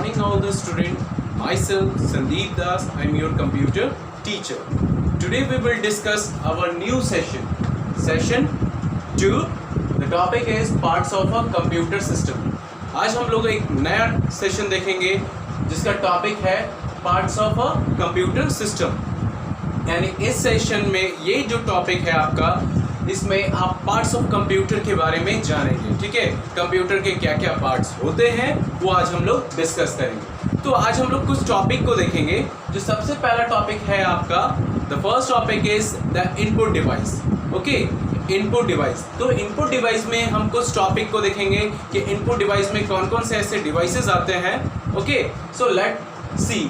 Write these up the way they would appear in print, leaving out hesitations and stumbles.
morning all the student. Myself Sandeep Das. I am your computer teacher. Today we will discuss our new session. Session 2. The topic is parts of a computer system. आज हम लोग एक नया session देखेंगे जिसका topic है parts of a computer system. यानी इस सेशन में ये जो टॉपिक है आपका, इसमें आप पार्ट्स ऑफ कंप्यूटर के बारे में जानेंगे. ठीक है, कंप्यूटर के क्या क्या पार्ट्स होते हैं वो आज हम लोग डिस्कस करेंगे. तो आज हम लोग कुछ टॉपिक को देखेंगे. जो सबसे पहला टॉपिक है आपका, the first topic is the input device. Okay, input device. तो इनपुट डिवाइस में हम कुछ टॉपिक को देखेंगे कि इनपुट डिवाइस में कौन कौन से ऐसे डिवाइसेस आते हैं. Okay, so let see.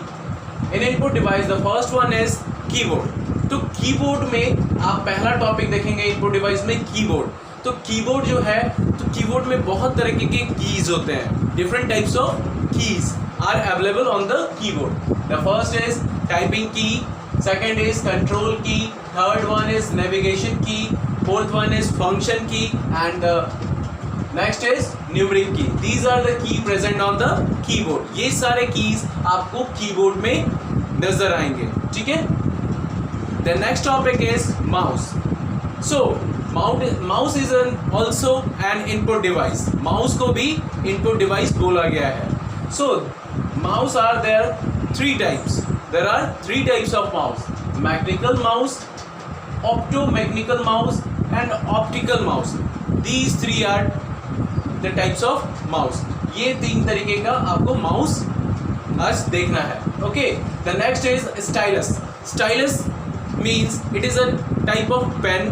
In input device the first one is keyboard. तो कीबोर्ड में आप पहला टॉपिक देखेंगे इनपुट डिवाइस में कीबोर्ड. तो कीबोर्ड जो है, तो कीबोर्ड में बहुत तरह के कीज होते हैं. Different types of keys are available on the keyboard. The first is typing key, second is control key, third one is navigation key, fourth one is function key and next is numeric key. These are the key present on the keyboard. ये सारे keys आपको keyboard में नजर आएंगे. ठीक है. The next topic is mouse. So mouse is also an input device. Mouse को भी input device बोला गया है. So mouse are there three types. There are three types of mouse: mechanical mouse, optomechanical mouse, and optical mouse. These three are the types of mouse. ये तीन तरीके का आपको mouse आज देखना है. Okay. The next is stylus. Stylus means it is a type of pen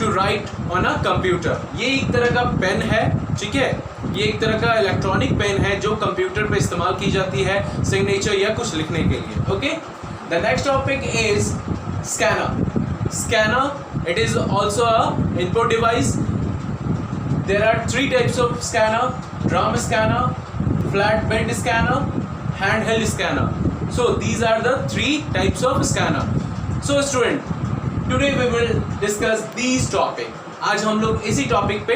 to write on a computer. ये एक तरह का पेन है. ठीक है, ये एक तरह का इलेक्ट्रॉनिक पेन है जो कंप्यूटर पे इस्तेमाल की जाती है सिग्नेचर या कुछ लिखने के लिए. Okay. The next topic is scanner. Scanner, it is also a input device. There are three types of scanner: drum scanner, flat bed scanner, handheld scanner. So these are the three types of scanner. So student, today we will discuss these topic. आज हम लोग इसी topic पे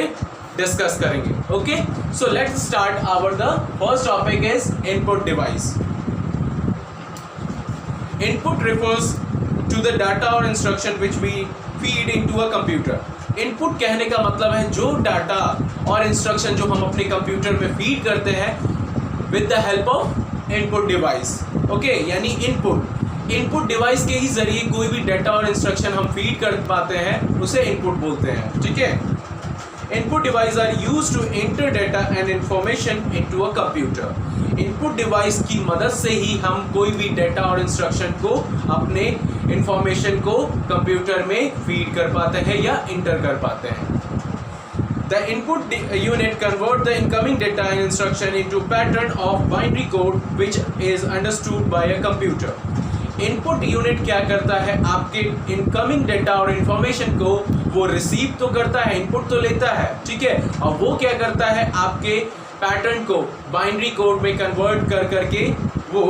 discuss करेंगे. Okay? So let's start our the first topic is input device. Input refers to the data or instruction which we feed into a computer. Input कहने का मतलब है जो डाटा और इंस्ट्रक्शन जो हम अपने कंप्यूटर में फीड करते हैं with the help of input device. Okay, यानी इनपुट डिवाइस के ही जरिए कोई भी डाटा और इंस्ट्रक्शन हम फीड कर पाते हैं, उसे इनपुट बोलते हैं. ठीक है. Input device are used to enter data and information into a computer. Input device की मदद से ही हम कोई भी डाटा और इंस्ट्रक्शन को, अपने इंफॉर्मेशन को कंप्यूटर में फीड कर पाते हैं या इंटर कर पाते हैं. The input unit convert the incoming data and instruction into pattern of binary code which is understood by a computer. Input unit क्या करता है, आपके incoming data और information को वो receive तो करता है, input तो लेता है. ठीक है, और वो क्या करता है, आपके पैटर्न को बाइनरी कोड में कन्वर्ट कर करके वो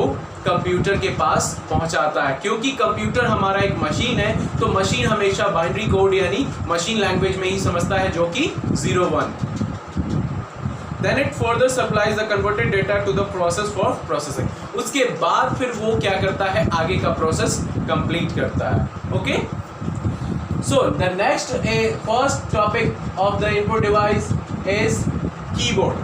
कंप्यूटर के पास पहुंचाता है. क्योंकि कंप्यूटर हमारा एक मशीन है, तो मशीन हमेशा बाइनरी कोड यानी मशीन लैंग्वेज में ही समझता है, जो कि 0-1. Then it further supplies the converted data to the process for processing. उसके बाद फिर वो क्या करता है, आगे का प्रोसेस कंप्लीट करता है. Okay. So the next first topic of the input device is keyboard.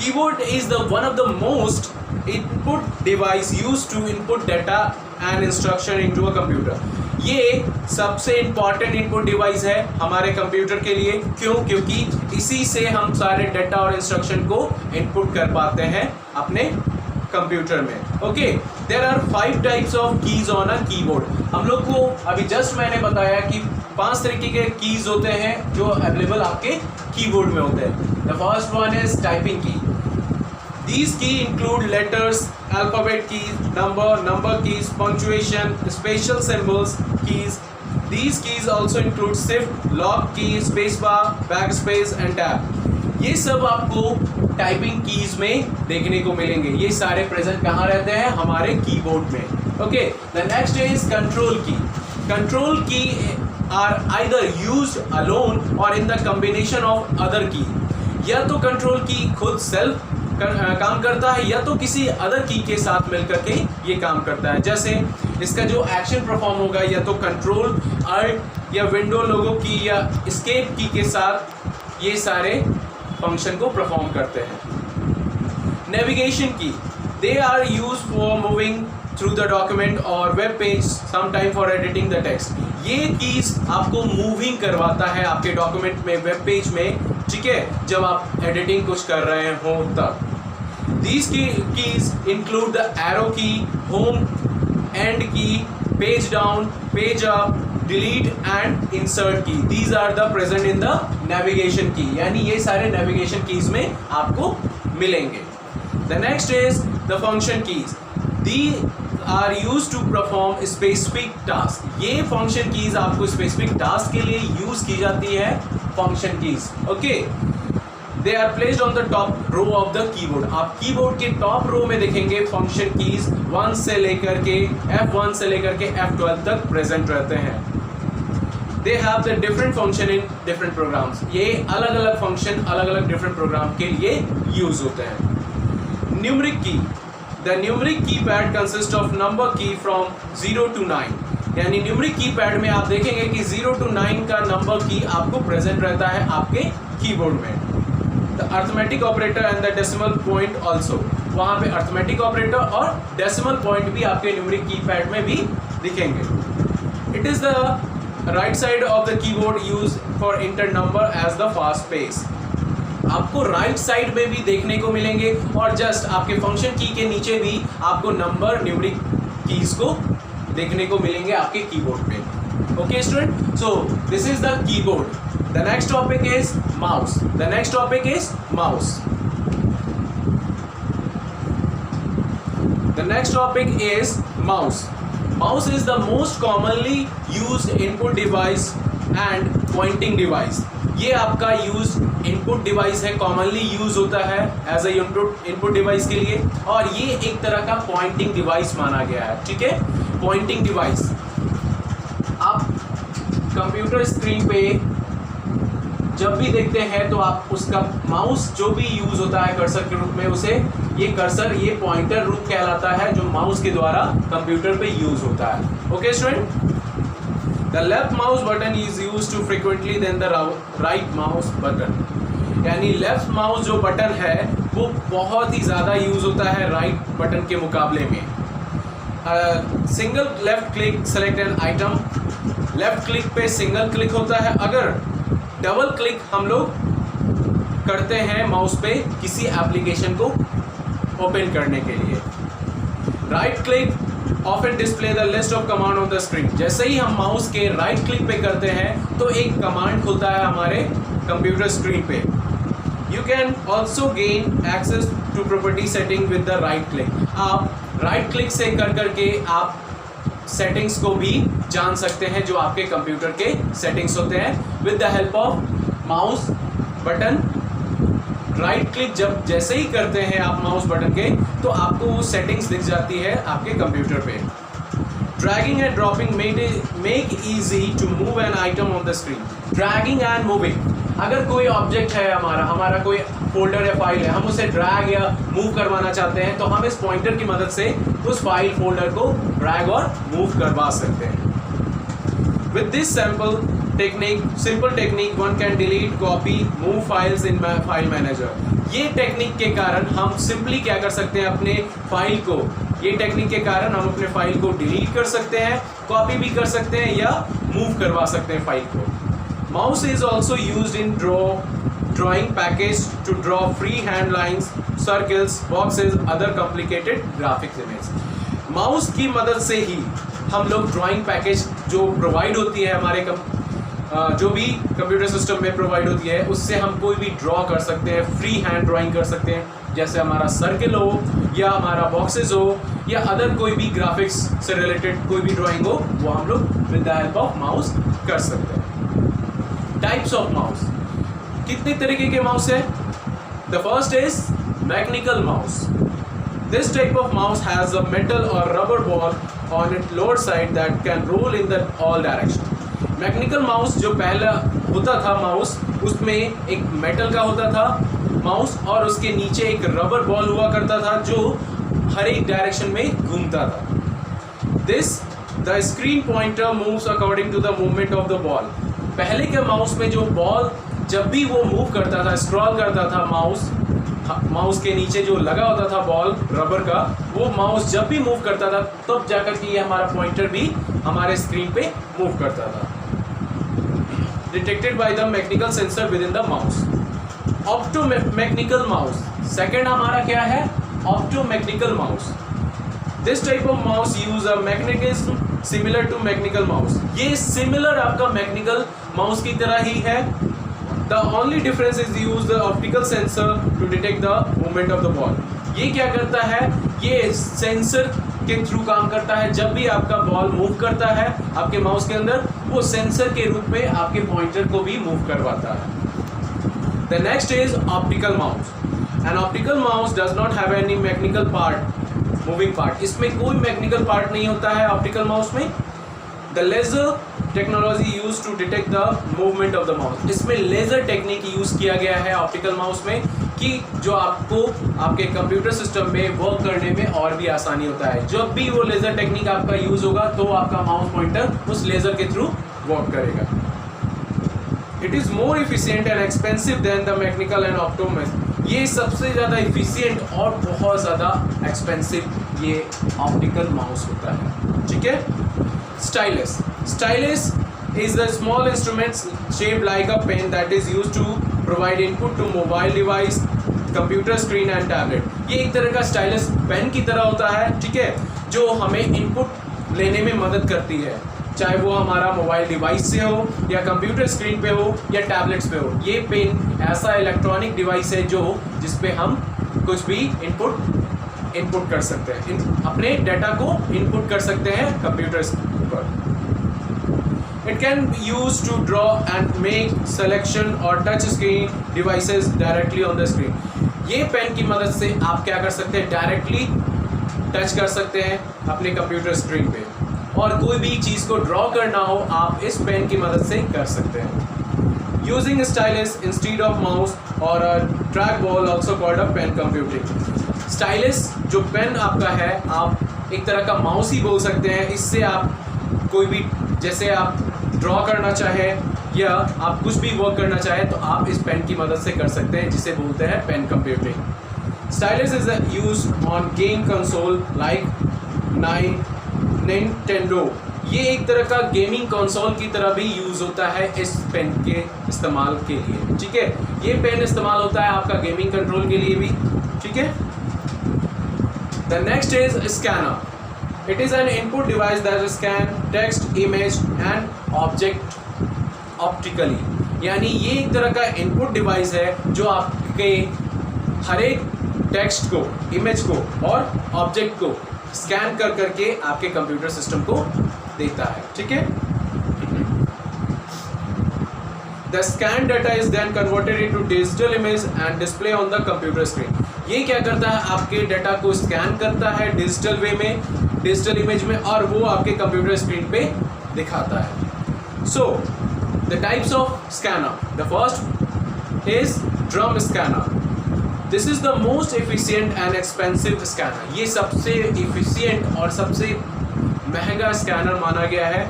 Keyboard is the one of the most input device used to input data and instruction into a computer. ये सबसे important input device है हमारे computer के लिए. क्यों? क्योंकि इसी से हम सारे डाटा और इंस्ट्रक्शन को इनपुट कर पाते हैं अपने कंप्यूटर में. Okay. There are 5 types of keys on a keyboard. हम लोग को अभी जस्ट मैंने बताया कि 5 तरीके के कीज होते हैं जो अवेलेबल आपके कीबोर्ड में होते हैं. The first one is typing की. These keys include letters, alphabet keys, number keys, punctuation, special symbols keys. These keys also include shift, lock key, spacebar, backspace and tab. ये सब आपको टाइपिंग कीज में देखने को मिलेंगे. ये सारे प्रेजेंट कहाँ रहते हैं, हमारे कीबोर्ड में. Okay. The next is control की. कंट्रोल की are either used alone or in the combination of other key. या तो कंट्रोल की खुद सेल्फ काम करता है या तो किसी अदर की के साथ मिलकर के ये काम करता है। जैसे इसका जो एक्शन परफॉर्म होगा या तो कंट्रोल अल्ट या विंडो लोगो की या एस्केप की के साथ ये सारे फंक्शन को परफॉर्म करते हैं। नेविगेशन की, they are use for moving through the document और web page, sometime for editing the text. ये कीज आपको मूविंग करवाता है आपके डॉक्यूमेंट में, वेब पेज में, ठीक है, जब आप एडिटिंग कुछ कर रहे हो तब। These keys include the arrow key, home, end key, page down, page up, delete and insert key. These are the present in the navigation key. यानी ये सारे navigation keys में आपको मिलेंगे। The next is the function keys. These are used to perform specific task. ये function keys आपको specific task के लिए use की जाती है, function keys. Okay. They are placed on the top row of the keyboard. आप keyboard के top row में देखेंगे फंक्शन कीज 1 से लेकर के F1 से लेकर के F12 तक प्रेजेंट रहते हैं। They have the different function in different programs. ये अलग अलग फंक्शन अलग अलग डिफरेंट प्रोग्राम के लिए यूज होते हैं। न्यूमरिक की, the numeric keypad consists of number key from 0 to 9. यानी न्यूमरिक कीपैड में आप देखेंगे कि 0 to 9 का नंबर की आपको प्रेजेंट रहता है आपके कीबोर्ड में। The arithmetic operator and the decimal point also. वहाँ पे arithmetic operator और decimal point भी आपके न्यूमरिक कीपैड में भी दिखेंगे। It is the right side of the keyboard used for enter number as the fast pace. आपको राइट साइड में भी देखने को मिलेंगे और जस्ट आपके फंक्शन की के नीचे भी आपको नंबर न्यूमरिक कीज को देखने को मिलेंगे आपके कीबोर्ड पे। Okay student, so this is the keyboard. The next topic is mouse. The next topic is mouse. The next topic is mouse. Mouse is the most commonly used input device and pointing device. ये आपका use input device है, commonly use होता है as a input device के लिए, और ये एक तरह का पॉइंटिंग डिवाइस माना गया है। ठीक है, पॉइंटिंग डिवाइस आप कंप्यूटर स्क्रीन पे जब भी देखते हैं तो आप उसका माउस जो भी यूज होता है कर्सर के रूप में, उसे ये कर्सर ये पॉइंटर रूप कहलाता है जो माउस के द्वारा कंप्यूटर पे यूज होता है। Okay student, the left mouse button is use to frequently then the right mouse button. यानी लेफ्ट माउस जो बटन है वो बहुत ही ज़्यादा यूज होता है राइट बटन के मुकाबले में। Single left click select an item, left click पे सिंगल क्लिक होता है। अगर डबल क्लिक हम लोग करते हैं माउस पे किसी एप्लीकेशन को ओपन करने के लिए। Right click often display the list of command on the screen. जैसे ही हम माउस के राइट क्लिक पे करते हैं तो एक कमांड खुलता है हमारे कंप्यूटर स्क्रीन पे। You can also gain access to property setting with the right click. आप राइट क्लिक से कर करके आप सेटिंग्स को भी जान सकते हैं जो आपके कंप्यूटर के सेटिंग्स होते हैं with the help of mouse button. Right click जब जैसे ही करते हैं आप माउस बटन के तो आपको वो सेटिंग्स दिख जाती है आपके कंप्यूटर पे। Dragging and dropping make easy to move an item on the screen. Dragging and moving, अगर कोई ऑब्जेक्ट है हमारा कोई फोल्डर या फाइल है, हम उसे ड्रैग या मूव करवाना चाहते हैं तो हम इस पॉइंटर की मदद से उस फाइल फोल्डर को ड्रैग और मूव करवा सकते हैं। With this simple technique one can delete, copy, move files in file manager. ये टेक्निक के कारण हम सिंपली क्या कर सकते हैं, अपने फाइल को, ये टेक्निक के कारण हम अपने फाइल को डिलीट कर सकते हैं, कॉपी भी कर सकते हैं या मूव करवा सकते हैं फाइल को। Mouse is also used in drawing package to draw freehand lines, circles, boxes, other complicated graphics images. Mouse की मदद से ही हम लोग ड्राइंग पैकेज जो प्रोवाइड होती है हमारे जो भी कंप्यूटर सिस्टम में प्रोवाइड होती है उससे हम कोई भी ड्रॉ कर सकते हैं, फ्री हैंड ड्राइंग कर सकते हैं, जैसे हमारा सर्किल हो या हमारा बॉक्सेस हो या अदर कोई भी ग्राफिक्स से रिलेटेड कोई भी ड्राइंग हो, वो हम लोग with the help of mouse कर सकते हैं। टाइप्स ऑफ माउस, कितने तरीके के माउस है? The first is mechanical mouse. This type of mouse has a metal or rubber ball on its lower side that can roll in the all direction. Mechanical mouse जो पहला होता था mouse, उसमें एक मेटल का होता था माउस और उसके नीचे एक रबर बॉल हुआ करता था जो हर एक डायरेक्शन में घूमता था। This the screen pointer moves according to the movement of the ball. पहले के माउस में जो बॉल जब भी वो मूव करता था, स्क्रॉल करता था माउस के नीचे जो लगा होता था बॉल रबर का, वो माउस जब भी मूव करता था तब जाकर के ये हमारा पॉइंटर भी हमारे स्क्रीन पे मूव करता था। Detected by the mechanical sensor within the mouse. Optomechanical mouse, second हमारा क्या है? Optomechanical mouse. This type of mouse use a mechanism similar to mechanical mouse. ये सिमिलर आपका मैकेनिकल माउस की तरह ही है। The only difference is use the optical sensor to detect the movement of the ball. ये क्या करता है? ये सेंसर के थ्रू काम करता है। जब भी आपका बॉल मूव करता है आपके माउस के अंदर, वो सेंसर के रूप में आपके पॉइंटर को भी मूव करवाता है। The next is optical mouse. An optical mouse does not have any mechanical part, moving part. इसमें कोई मैकेनिकल पार्ट नहीं होता है ऑप्टिकल माउस में। The laser technology used to detect the movement of the mouse. इसमें laser technique use किया गया है ऑप्टिकल माउस में कि जो आपको आपके कंप्यूटर सिस्टम में वर्क करने में और भी आसानी होता है। जब भी वो लेज़र टेक्निक आपका यूज़ होगा तो आपका माउस पॉइंटर उस लेज़र के थ्रू वर्क करेगा। It is more efficient and expensive than the mechanical and optometric. ये सबसे ज़्यादा इफिशियंट और बहुत ज़्यादा एक्सपेंसिव ये ऑप्टिकल माउस होता है। ठीक है। Stylus. Stylus is a small instrument shaped like a pen that is used to provide input to mobile device, computer screen and tablet. ये एक तरह का स्टाइलस पेन की तरह होता है, ठीक है, जो हमें इनपुट लेने में मदद करती है, चाहे वो हमारा मोबाइल डिवाइस से हो या कंप्यूटर स्क्रीन पे हो या टैबलेट्स पे हो। ये पेन ऐसा इलेक्ट्रॉनिक डिवाइस है जो जिसपे हम कुछ भी इनपुट कर सकते हैं, अपने डाटा को इनपुट कर सकते हैं कंप्यूटर पर। It can be used to draw and make selection or touch screen devices directly on the screen. ये पेन की मदद से आप क्या कर सकते हैं? डायरेक्टली टच कर सकते हैं अपने कंप्यूटर स्क्रीन पे, और कोई भी चीज़ को ड्रॉ करना हो आप इस पेन की मदद से कर सकते हैं। Using stylus instead of mouse or a trackball also called a pen computing. Stylus जो पेन आपका है आप एक तरह का माउस ही बोल सकते हैं। इससे आप कोई भी, जैसे आप ड्रॉ करना चाहें या आप कुछ भी वर्क करना चाहें तो आप इस पेन की मदद से कर सकते हैं, जिसे बोलते हैं pen computing. Stylus is used on game console like Nintendo. ये एक तरह का गेमिंग कंसोल की तरह भी यूज़ होता है इस पेन के इस्तेमाल के लिए। ठीक है, ये पेन इस्तेमाल होता है आपका गेमिंग कंट्रोल के लिए भी। ठीक है। The next is scanner. It is an input device that scan text, image and object optically. यानी ये एक तरह का इनपुट डिवाइस है जो आपके हर एक टेक्स्ट को, इमेज को और ऑब्जेक्ट को स्कैन कर करके आपके कंप्यूटर सिस्टम को देता है। ठीक है। The scanned data is then converted into digital image and display on the computer screen. ये क्या करता है? आपके डाटा को स्कैन करता है डिजिटल वे में, डिजिटल इमेज में, और वो आपके कंप्यूटर स्क्रीन पे दिखाता है। So the types of scanner, the first is drum scanner. This is the most efficient and expensive scanner. ये सबसे एफिशिएंट और सबसे महंगा स्कैनर माना गया है।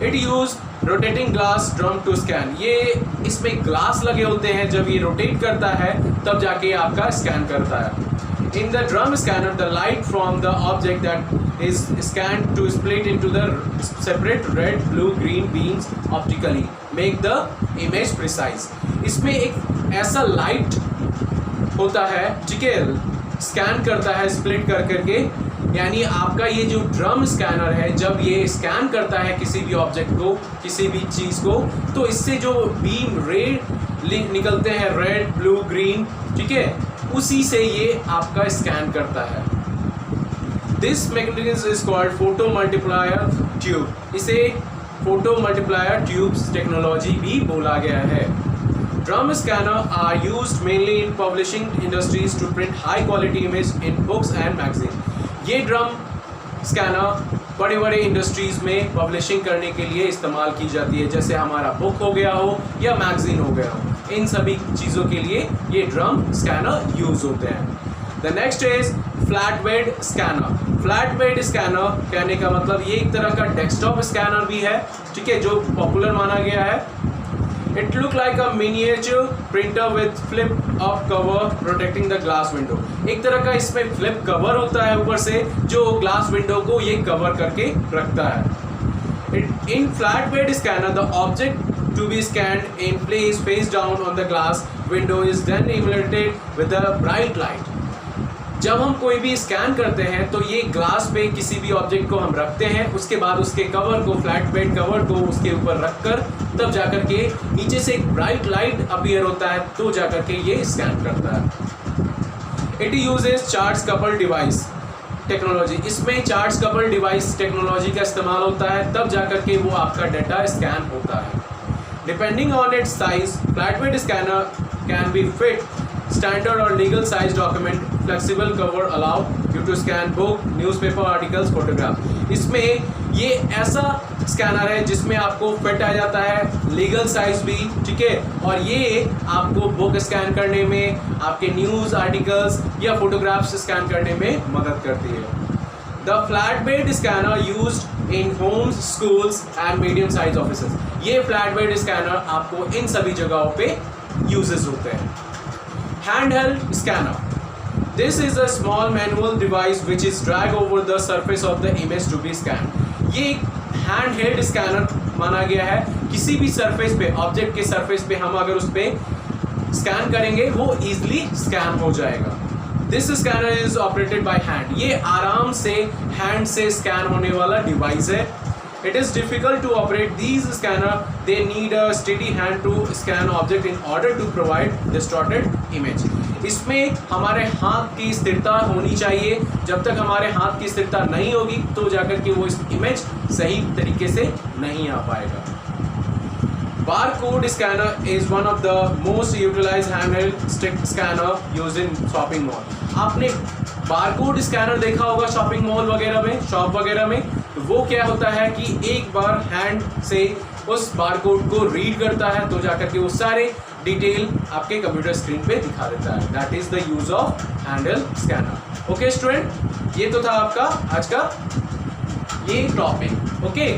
It use rotating glass drum to scan. ये इसमें ग्लास लगे होते हैं, जब ये रोटेट करता है तब जाके आपका स्कैन करता है। In the drum scanner the light from the object that is scan to split into the separate red, blue, green beams optically make the image precise. इसमें एक ऐसा लाइट होता है, ठीक है, स्कैन करता है स्प्लिट कर करके। यानी आपका ये जो ड्रम स्कैनर है, जब ये स्कैन करता है किसी भी ऑब्जेक्ट को, किसी भी चीज़ को, तो इससे जो बीम रेड निकलते हैं, रेड, ब्लू, ग्रीन, ठीक है, उसी से ये आपका स्कैन करता है। This mechanism is called photo multiplier tube. इसे फोटो मल्टीप्लायर ट्यूब्स टेक्नोलॉजी भी बोला गया है। Drum scanner are used mainly in publishing industries to print high quality image in books and magazine. ये ड्रम स्कैनर बड़े बड़े इंडस्ट्रीज़ में publishing करने के लिए इस्तेमाल की जाती है, जैसे हमारा बुक हो गया हो या मैगजीन हो गया हो। इन सभी चीज़ों के लिए ये ड्रम स्कैनर यूज होते हैं। The next is flat bed scanner. Flat bed scanner कहने का मतलब ये एक तरह का डेस्कटॉप स्कैनर भी है, ठीक है, जो पॉपुलर माना गया है। It look like a miniature printer with flip up cover protecting the glass window. एक तरह का इसमें फ्लिप कवर होता है ऊपर से, जो ग्लास विंडो को ये कवर करके रखता है। In flat bed scanner, the object to be scanned in place face down on the glass window is then illuminated with a bright light. जब हम कोई भी स्कैन करते हैं तो ये ग्लास पे किसी भी ऑब्जेक्ट को हम रखते हैं, उसके बाद उसके कवर को, फ्लैट बेड कवर को उसके ऊपर रखकर तब जाकर के नीचे से एक ब्राइट लाइट अपीयर होता है, तो जाकर के ये स्कैन करता है। It uses charge couple device technology. इसमें चार्ज कपल डिवाइस टेक्नोलॉजी का इस्तेमाल होता है, तब जाकर के वो आपका डाटा स्कैन होता है। Depending on its size, flat bed scanner can be fit standard और legal size document, flexible cover allow you to scan book, newspaper articles, photograph. इसमें ये ऐसा स्कैनर है जिसमें आपको फिट आ जाता है, लीगल साइज भी, ठीक है, और ये आपको बुक स्कैन करने में, आपके न्यूज़ आर्टिकल्स या फोटोग्राफ्स स्कैन करने में मदद करती है। The flat bed scanner used in Holmes, schools and medium size offices. ये फ्लैट बेड स्कैनर आपको इन सभी जगहों पे यूजेस होते हैं। Handheld scanner. This is a small manual device which is drag over the surface of the image to be scanned. ये एक hand held scanner माना गया है। किसी भी सरफेस पे, ऑब्जेक्ट के सरफेस पे हम अगर उस पर स्कैन करेंगे वो इजीली स्कैन हो जाएगा। This scanner is operated by hand. ये आराम से हैंड से स्कैन होने वाला डिवाइस है। It is difficult to operate these scanner. They need a steady hand to scan object in order to provide distorted image. इसमें हमारे हाथ की स्थिरता होनी चाहिए। जब तक हमारे हाथ की स्थिरता नहीं होगी तो जाकर के वो इस इमेज सही तरीके से नहीं आ पाएगा। Barcode scanner is one of the most utilized handheld stick scanner used in shopping mall. आपने बारकोड स्कैनर देखा होगा शॉपिंग मॉल वगैरह में, शॉप वगैरह में। तो वो क्या होता है कि एक बार हैंड से उस बारकोड को रीड करता है तो जाकर के वो सारे डिटेल आपके कंप्यूटर स्क्रीन पे दिखा देता है। That is the use of handheld scanner. Okay student, ये तो था आपका आज का ये टॉपिक। ओके